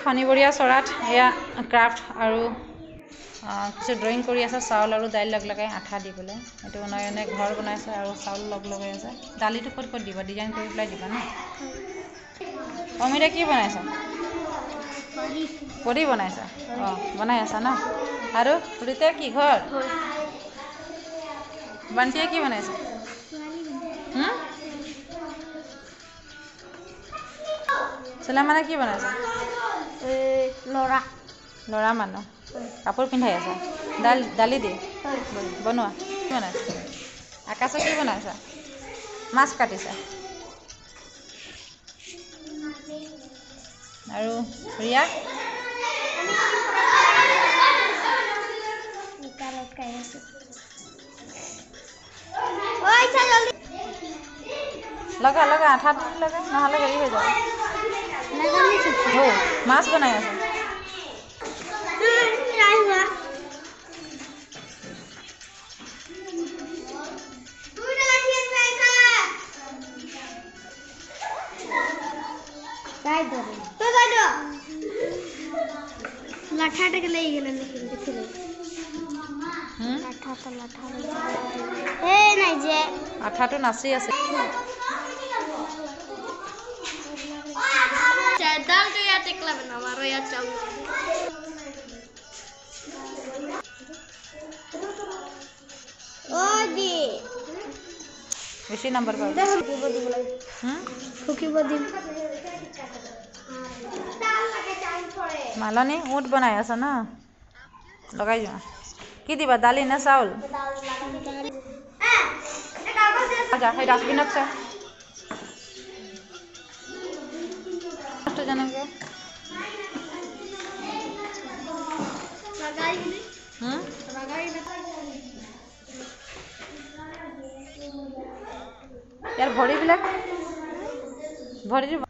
শনিবৰীয়া চৰাত এয়া ক্ৰাফ্ট আৰু কিছু ড্ৰয়িং কৰি আছে চাউল আৰু দাইল লগ লগাই আঠা দি পেলাই এইটো নয়নে ঘৰ বনাইছে আৰু চাউল লগ লগাই আছে দালিটো ক'ত ক'ত দিবা ডিজাইন কৰি পেলাই দিবা ন অমিতা কি বনাইছা পৰি বনাইছা অঁ বনাই আছা ন আৰু ৰীতা কি ঘৰ বান্তিয়ে কি বনাইছা চুলেমানে কি বনাইছা ল'ৰা ল'ৰা মানুহ কাপোৰ পিন্ধাই আছা দালি দি বনোৱা কি বনাইছা আকাশে কি বনাইছা মাছ কাটিছা আৰু ৰিয়া লগা লগা আঠা লগা নহ'লে হেৰি হৈ যাব মাছ বনাই আছে লাঠাটাকে লেগে গেলেন নাই যে আঠাটো নাচি আছে ডালটো ইয়াতে ক্লাবে না আমারও ইয়া চাল ও দি বেশি নাম্বার পাবে ফুকিব দিম মালনী উট বনাই আছা না লগাই যোৱা কি দিবা দালি না চাউল যা সেই ডাষ্টবিনত চা জানাগে ইয়াৰ ভৰিবিলাক ভৰি